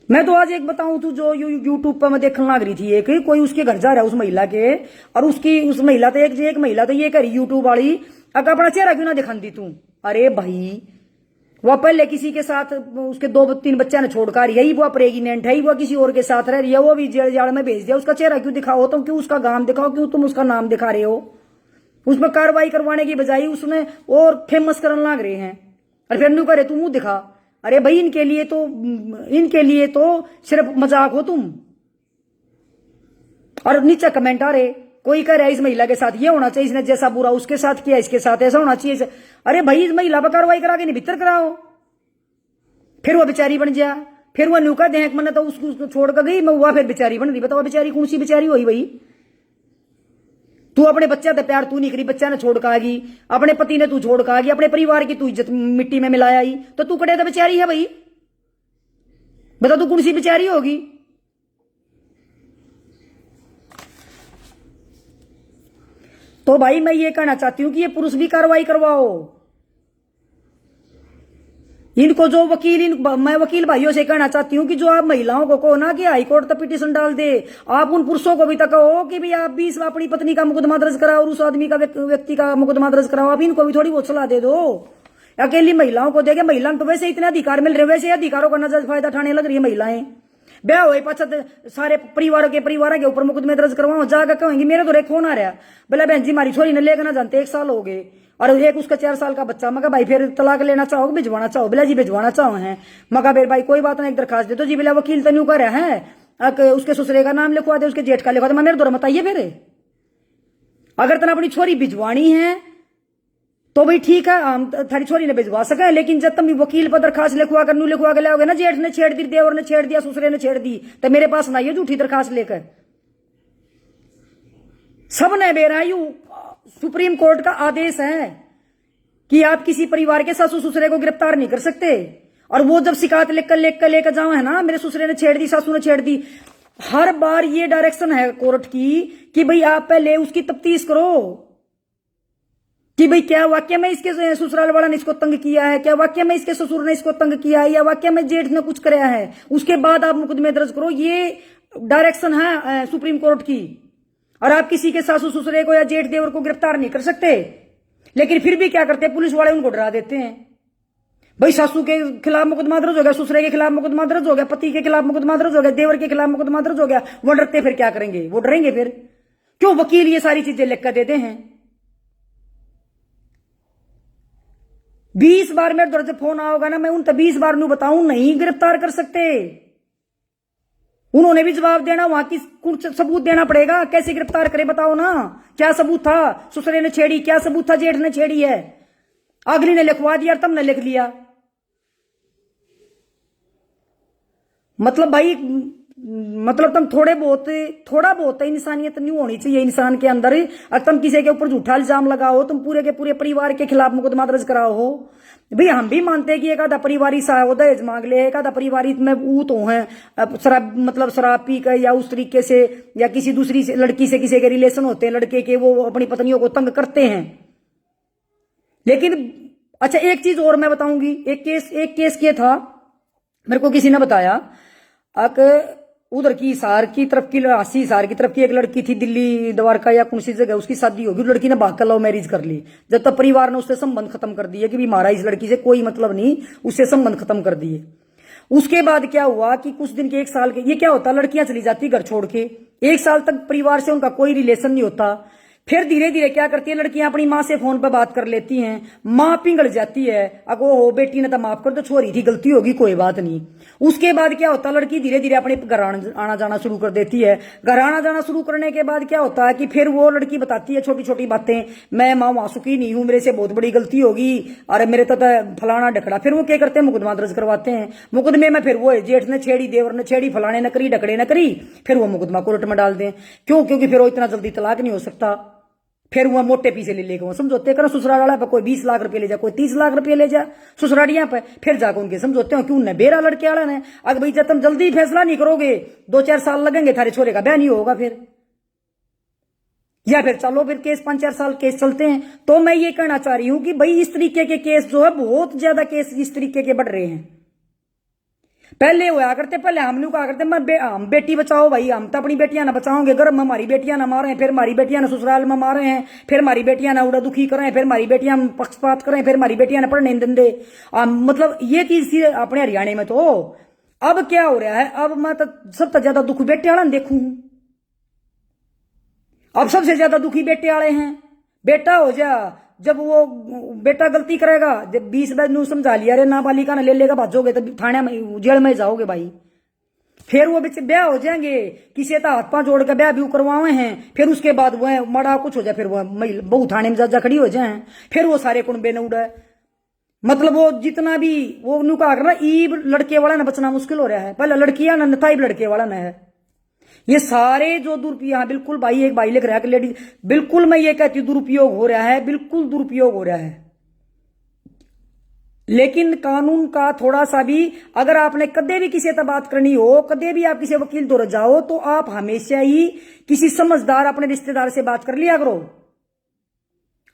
मैं तो आज एक बताऊं तू जो यूट्यूब पर मैं देखने लग रही थी, एक कोई उसके घर जा रहा है उस महिला के, और उस महिला तो एक महिला तो ये करी यूट्यूब वाली, अगर अपना चेहरा क्यों ना दिखाती तू। अरे भाई वह पहले किसी के साथ उसके 2-3 बच्चा ने छोड़ कर यही वो प्रेग्नेंट है, वो किसी और के साथ रह रही है, वो भी जेल जाड़ में भेज दिया, उसका चेहरा क्यों दिखाओ तुम, क्यों उसका गांव दिखाओ, क्यों तुम उसका नाम दिखा रहे हो। उस पर कार्रवाई करवाने की बजाय उसने और फेमस करने लग रहे हैं, और फिर न्यू करे तू मुंह दिखा। अरे भाई इनके लिए तो सिर्फ मजाक हो तुम। और नीचे कमेंट आ रहे, कोई कह रहा है इस महिला के साथ ये होना चाहिए, इसने जैसा बुरा उसके साथ किया इसके साथ ऐसा होना चाहिए। अरे भाई इस महिला पर कार्रवाई करा के नहीं भीतर कराओ, फिर वो बेचारी बन गया, फिर वो न्यूका देख मैंने तो उसको छोड़ कर गई, मैं हुआ फिर बेचारी बन रही। बताओ बेचारी कौन सी बेचारी हुई भाई, तू अपने बच्चा तो प्यार तू नहीं करी, बच्चा ने छोड़ का गई, अपने पति ने तू छोड़ का गई, अपने परिवार की तू इज्जत मिट्टी में मिलाया ही, तो तू कड़े तो बेचारी है भाई, बता तू कौन सी बेचारी होगी। तो भाई मैं ये कहना चाहती हूं कि ये पुरुष भी कार्रवाई करवाओ, इनको जो मैं वकील भाइयों से कहना चाहती हूं कि जो आप महिलाओं को कहो ना कि हाईकोर्ट तक पिटीशन डाल दे, आप उन पुरुषों को भी तक कहो कि भाई आप भी अपनी पत्नी का मुकदमा दर्ज कराओ और उस आदमी का व्यक्ति का मुकदमा दर्ज कराओ, आप इनको भी थोड़ी बहुत सलाह दे दो। अकेली महिलाओं को देखे, महिलाओं को वैसे इतने अधिकार मिल रहे, वैसे अधिकारों का नजर फायदा उठाने लग रही है महिलाएं। ब्याह हुए पाछा सारे परिवार के ऊपर मुकदमे दर्ज करवाओ, जाकर कहेंगे मेरे तो रे फोन आ रहा, बोला बहन जी हमारी छोरी ने लेकर ना जानते 1 साल हो गए और एक उसका 4 साल का बच्चा। मगर भाई फिर तलाक लेना चाहो भिजवाना चाहो, बोला जी भिजवाना चाहो है। मगर फिर भाई कोई बात नहीं, एक दरखास्त दे तो जी, बोला वकील तो नहीं कर रहा है, उसके ससुरे का नाम लिखवा दे, उसके जेठ का लिखवा दे। मेरे दौर बताइए फिर, अगर तना अपनी छोरी भिजवानी है तो भाई ठीक है, हम थारी छोरी ने भिजवा सके, लेकिन जब तुम वकील पर दरखास्त लिखवा कर लाओगे ना, जेठ ने छेड़ दी, देवर ने छेड़ दिया, ससुरे ने छेड़ दी, तो मेरे पास ना ये झूठी दरखास्त लेकर। सब ने बेरायु सुप्रीम कोर्ट का आदेश है कि आप किसी परिवार के सासू ससुरे को गिरफ्तार नहीं कर सकते। और वो जब शिकायत लेकर जाओ है ना, मेरे ससुरे ने छेड़ दी, सासू ने छेड़ दी, हर बार ये डायरेक्शन है कोर्ट की कि भाई आप पहले उसकी तफ्तीश करो कि भाई क्या वाकई में इसके ससुराल वाला ने इसको तंग किया है, क्या वाकई में इसके ससुर ने इसको तंग किया है, या वाकई में जेठ ने कुछ कराया है, उसके बाद आप मुकदमे दर्ज करो। ये डायरेक्शन है सुप्रीम कोर्ट की। और आप किसी के सासू ससुरे को या जेठ देवर को गिरफ्तार नहीं कर सकते, लेकिन फिर भी क्या करते हैं पुलिस वाले, उनको डरा देते हैं। भाई सासू के खिलाफ मुकदमा दर्ज हो गया, ससुरे के खिलाफ मुकदमा दर्ज हो गया, पति के खिलाफ मुकदमा दर्ज हो गया, देवर के खिलाफ मुकदमा दर्ज हो गया, वो डरते फिर क्या करेंगे, वो डरेंगे फिर क्यों, वकील ये सारी चीजें लिख कर देते हैं। 20 बार मेरे दर्ज फोन आओगा ना, मैं उन 20 बार नू बताऊं नहीं गिरफ्तार कर सकते। उन्होंने भी जवाब देना, वहां की कुछ सबूत देना पड़ेगा, कैसे गिरफ्तार करे बताओ ना, क्या सबूत था, ससुरे ने छेड़ी, क्या सबूत था जेठ ने छेड़ी है, अगली ने लिखवा दिया तुमने लिख लिया। मतलब भाई मतलब तुम थोड़ा बहुत इंसानियत नहीं होनी चाहिए इंसान के अंदर। अगर तुम किसी के ऊपर झूठा इल्जाम लगाओ, तुम पूरे के पूरे परिवार के खिलाफ मुकदमा दर्ज कराओ हो। भाई हम भी मानते हैं कि एक आधा परिवारी दहेज मांग ले, एक आधा परिवारी में ऊत हो है, शराब पी कर या उस तरीके से, या किसी दूसरी लड़की से किसी के रिलेशन होते हैं लड़के के, वो अपनी पत्नियों को तंग करते हैं। लेकिन अच्छा एक चीज और मैं बताऊंगी, एक केस ये था, मेरे को किसी ने बताया, उधर की हिसार की तरफ की, अस्सी हिसार की तरफ की एक लड़की थी, दिल्ली द्वारका या कौन सी जगह, उसकी शादी होगी, लड़की ने भाग कर लव मैरिज कर ली। जब तक परिवार ने उससे संबंध खत्म कर दिए कि भी हमारा इस लड़की से कोई मतलब नहीं, उससे संबंध खत्म कर दिए। उसके बाद क्या हुआ कि कुछ दिन के, एक साल के, ये क्या होता, लड़कियां चली जाती घर छोड़ के, एक साल तक परिवार से उनका कोई रिलेशन नहीं होता। फिर धीरे धीरे क्या करती है लड़कियां, अपनी माँ से फोन पर बात कर लेती हैं, माँ पिघल जाती है, अगो हो बेटी ने तो माफ कर दो, छोरी थी, गलती होगी, कोई बात नहीं। उसके बाद क्या होता, लड़की धीरे धीरे अपने घर आना जाना शुरू कर देती है। घर आना जाना शुरू करने के बाद क्या होता है कि फिर वो लड़की बताती है छोटी छोटी बातें, मैं माँ वासुकी नहीं हूं, मेरे से बहुत बड़ी गलती होगी, अरे मेरे तो फलाना ढकड़ा। फिर वो क्या करते हैं, मुकदमा दर्ज करवाते हैं। मुकदमे में फिर वो जेठ ने छेड़ी, देवर ने छेड़ी, फलाने ने करी, ढकड़े ने करी, फिर वो मुकदमा कोर्ट में डाल दें। क्यों? क्योंकि फिर वो इतना जल्दी तलाक नहीं हो सकता। फिर वो मोटे पीछे ले लेगा, समझौते करो ससुराल वाला पे, कोई 20 लाख रुपए ले जा, कोई 30 लाख रुपए ले जा ससुरालियां पे। फिर जाकर उनके समझौते हो, क्यों न बेरा लड़के वाला ने, अगर भाई जब तुम जल्दी फैसला नहीं करोगे 2-4 साल लगेंगे, थारे छोरे का ब्याह नहीं होगा फिर, या फिर चलो फिर केस 5-4 साल केस चलते हैं। तो मैं ये कहना चाह रही हूं कि भाई इस तरीके के केस जो है, बहुत ज्यादा केस इस तरीके के बढ़ रहे हैं। पहले होया करते, पहले हम लोग कहा करते हम बेटी बचाओ भाई, हम तो अपनी बेटियां ना बचाओगे, गर्भ में हमारी बेटियां ना मारे, फिर हमारी बेटियां ना ससुराल में मारे हैं, फिर हमारी बेटियां ना उड़ा दुखी करें, फिर हमारी बेटियां पक्षपात करें, फिर हमारी बेटियां ना पढ़ने नहीं देंगे। मतलब ये चीज थी अपने हरियाणा में। तो अब क्या हो रहा है, अब मैं तो सबसे ज्यादा दुख बेटे वाला देखू, अब सबसे ज्यादा दुखी बेटे वाले हैं। बेटा हो जा, जब वो बेटा गलती करेगा, जब 20 बार नू समझा लिया, अरे नाबालिका ने ले लेगा, भाजोगे तो थाने में जेल में जाओगे भाई। फिर वो बच्चे ब्याह हो जाएंगे, किसी का हाथ पांव जोड़ के ब्याह भी करवाए हैं, फिर उसके बाद वो मड़ा कुछ हो जाए, फिर वो बहु थाने में जा खड़ी हो जाए, फिर वो सारे कुंबे न उड़े। मतलब वो जितना भी वो नू कहा ना, ईब लड़के वाला ना बचना मुश्किल हो रहा है, पहले लड़कियां ना था, लड़के वाला ना है। ये सारे जो दुरुपयोग, हाँ बिल्कुल भाई, एक भाई लिख रहा है कि लेडीज, बिल्कुल मैं ये कहती हूँ दुरुपयोग हो रहा है, बिल्कुल दुरुपयोग हो रहा है। लेकिन कानून का थोड़ा सा भी, अगर आपने कदे भी किसी से बात करनी हो, कदे भी आप किसी वकील दौर जाओ, तो आप हमेशा ही किसी समझदार अपने रिश्तेदार से बात कर लिया करो।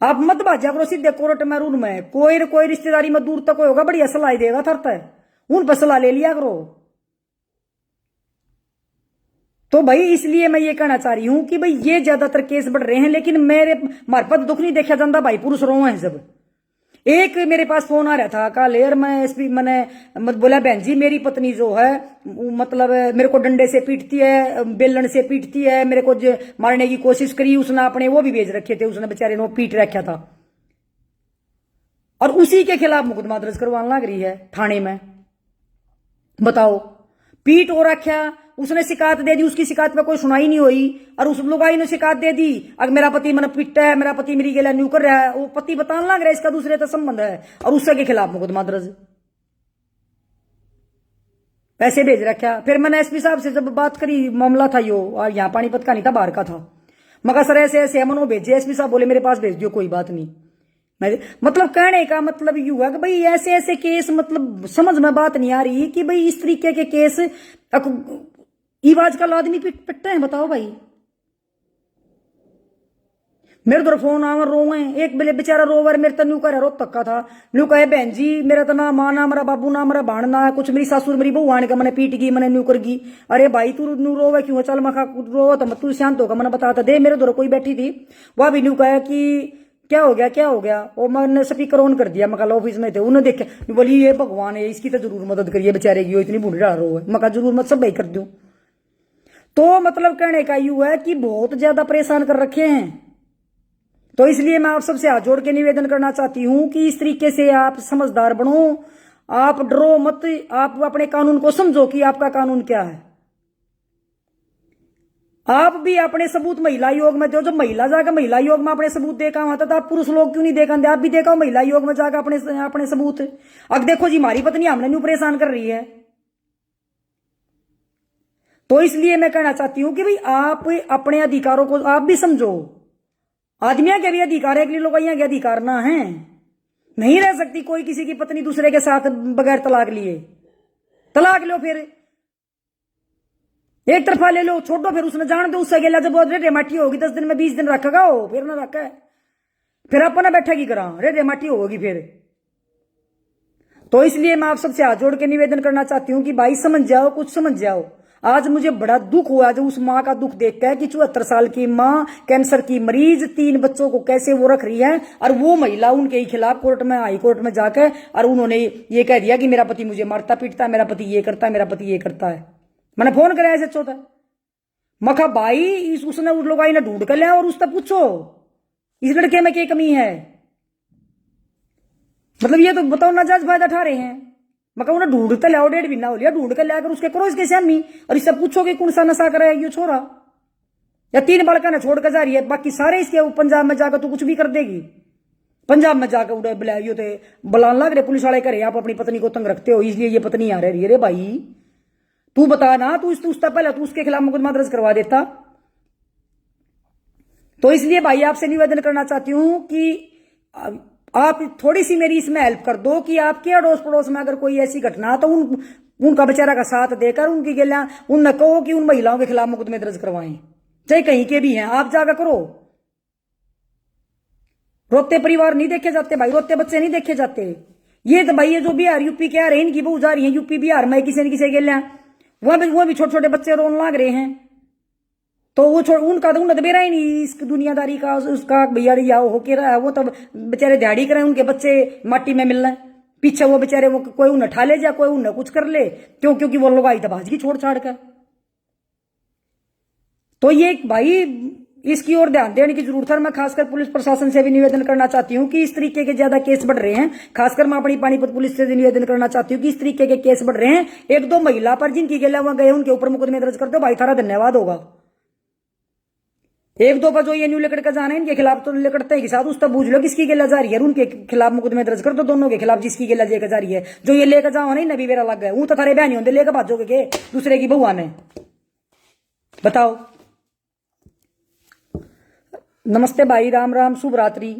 आप मत भाजा करो सीधे कोर्ट में, रूम में, कोई न कोई रिश्तेदारी में दूर तक होगा, बढ़िया सलाह देगा थरता है, उन पर सलाह ले लिया करो। तो भाई इसलिए मैं ये कहना चाह रही हूं कि भाई ये ज्यादातर केस बढ़ रहे हैं, लेकिन मेरे हमारे पास दुख नहीं देखा जाता भाई, पुरुष रो हैं सब। एक मेरे पास फोन आ रहा था कल यार, मैं एसपी मैंने मत बोला, बहन जी मेरी पत्नी जो है मतलब मेरे को डंडे से पीटती है, बेलन से पीटती है, मेरे को मारने की कोशिश करी, उसने अपने वो भी भेज रखे थे, उसने बेचारे ने वो पीट रखा था, और उसी के खिलाफ मुकदमा दर्ज करवाने लग रही है थाने में। बताओ, पीट हो रखा, उसने शिकायत दे दी, उसकी शिकायत पे कोई सुनाई नहीं हुई, और उस लुगाई ने शिकायत दे दी, अगर मेरा पति मैंने पिटा है, मेरा पति मेरी गला न्यू कर रहा है, वो पति बताने लग रहा है इसका दूसरे का संबंध है, और उससे के खिलाफ मुकदमा दर्ज, पैसे भेज रखा। फिर मैंने एसपी साहब से जब बात करी, मामला था यो, और यहाँ पानीपत का नहीं था, बाहर का था, मगर सर ऐसे ऐसे हमन वो भेजे, एसपी साहब बोले मेरे पास भेज दियो, कोई बात नहीं। मैं मतलब कहने का मतलब यू है कि भाई ऐसे ऐसे केस, मतलब समझ में बात नहीं आ रही कि भाई इस तरीके के केस आजकल आदमी पिटते हैं। बताओ भाई, मेरे तो फोन आवर रोवे, एक बेचारा रोवर मेरे तो न्यू कर रो तक्का था, न्यू कहे बहन जी मेरा तो ना माँ ना मेरा बाबू ना मेरा भाण ना है कुछ, मेरी सासुर मेरी बहू आने का मैंने पीट गई, मैंने न्यू कर गई। अरे भाई तू न्यू रोवे क्यों, चल मखा रो तो तू शांत होगा, मैंने बताता दे। मेरे दो कोई बैठी थी, वह भी न्यू कहा कि क्या हो गया क्या हो गया, और मैंने स्पीकर ऑन कर दिया, मैं ऑफिस में थे, उन्होंने देखा, बोली ये भगवान है, इसकी तो जरूर मदद करिए बेचारे की, इतनी बूढ़ी डाल रो है, मैं जरूर मत सब भाई कर दूं। तो मतलब कहने का यू है कि बहुत ज्यादा परेशान कर रखे हैं। तो इसलिए मैं आप सबसे हाथ जोड़ के निवेदन करना चाहती हूं कि इस तरीके से आप समझदार बनो, आप डरो मत, आप अपने कानून को समझो कि आपका कानून क्या है। आप भी अपने सबूत महिला आयोग में दो, जब महिला जाकर महिला आयोग में अपने सबूत देखा हुआ था, तो आप पुरुष लोग क्यों नहीं देखा, आप भी देखा महिला आयोग में जाकर अपने सबूत। अब देखो जी हमारी पत्नी हमने न्यू परेशान कर रही है। तो इसलिए मैं कहना चाहती हूं कि भाई आप अपने अधिकारों को आप भी समझो, आदमियों के भी अधिकार है, लोगों के अधिकार ना है। नहीं रह सकती कोई किसी की पत्नी दूसरे के साथ बगैर तलाक लिए, तलाक लो, फिर एक तरफा ले लो, छोड़ो, फिर उसने जान दो, उससे गेला जब रेमाटी होगी 10 दिन में 20 दिन रखेगा हो, फिर ना रखा फिर अपना बैठेगी करा रेमाटी होगी फिर। तो इसलिए मैं आप सबसे हाथ जोड़ के निवेदन करना चाहती हूं कि भाई समझ जाओ, कुछ समझ जाओ। आज मुझे बड़ा दुख हुआ जो उस माँ का दुख देख के कि 74 साल की माँ कैंसर की मरीज 3 बच्चों को कैसे वो रख रही है, और वो महिला उनके ही खिलाफ कोर्ट में, हाई कोर्ट में जाकर और उन्होंने ये कह दिया कि मेरा पति मुझे मारता पीटता है, मेरा पति ये करता है, मेरा पति ये करता है। मैंने फोन कराया ऐसे होता मखा भाई उसने उस लोग ने ढूंढ कर लिया और उससे पूछो इस लड़के में क्या कमी है। मतलब ये तो बताओ नाजायज फायदा उठा रहे हैं। मगर उन्हें ढूंढ कर लाओ, 1.5 महीना हो लिया ढूंढ कर लाकर उसके करो इसके सामने, और इससे पूछोगे कौन सा नशा करे ये छोरा, या 3 बालका ने छोड़ कर जा रही है, बाकी सारे इसके पंजाब में जाकर तो कुछ भी कर देगी। पंजाब में जाकर उड़े बुलाइयो थे बुलान लग रहे पुलिस वाले करे आप अपनी पत्नी को तंग रखते हो इसलिए ये पत्नी आ रही है। रे भाई तू बता ना, तू उससे पहले तू उसके खिलाफ मुकदमा दर्ज करवा देता। तो इसलिए भाई आपसे निवेदन करना चाहती हूं कि आप थोड़ी सी मेरी इसमें हेल्प कर दो कि आपके अड़ोस पड़ोस में अगर कोई ऐसी घटना तो उनका बेचारा का साथ देकर उनकी गलियां उन कहो कि उन महिलाओं के खिलाफ मुकदमे दर्ज करवाएं, चाहे कहीं के भी हैं, आप जाकर करो। रोते परिवार नहीं देखे जाते भाई, रोते बच्चे नहीं देखे जाते। ये तो भाई ये जो बिहार यूपी के आ रहे हैं इनकी बहू जा रही है यूपी बिहार में किसी न किसी गलियां, वहां भी छोटे छोटे बच्चे रोन लाग रहे हैं। तो वो उनका तो उन्हें बेरा ही नहीं इस दुनियादारी का, उसका भैया या होके रहा है वो तो बेचारे दिहाड़ी करें, उनके बच्चे माटी में मिल रहे हैं पीछे, वो बेचारे वो कोई उन्हें ठा ले जा कोई उन्हें कुछ कर ले, क्योंकि वो लोग आई दबाज की छोड़ छाड़ कर। तो ये भाई इसकी ओर ध्यान देने की जरूरत है। मैं खासकर पुलिस प्रशासन से भी निवेदन करना चाहती हूँ कि इस तरीके के ज्यादा केस बढ़ रहे हैं, खासकर मैं अपनी पानीपत पुलिस से निवेदन करना चाहती हूँ कि इस तरीके के केस बढ़ रहे हैं। 1-2 महिला पर जिनकी गला वहां गए उनके ऊपर मुकदमे दर्ज कर दो भाई, थारा धन्यवाद होगा। 1-2 पर जो ये न्यू लेकर के जाना है इनके खिलाफ तो लेकड़ते के साथ उस तक बूझ लो किसकी गिला जा रही है, उनके खिलाफ मुकदमे दर्ज कर दो, दोनों के खिलाफ जिसकी गिला लेकर जा रही है। जो ये लेकर जाओ नहीं नबी बेरा लग गए वो तो थारे बहनी होंगे लेकर भाजोगे के दूसरे की बहुआ ने, बताओ। नमस्ते भाई, राम राम, शुभ रात्रि।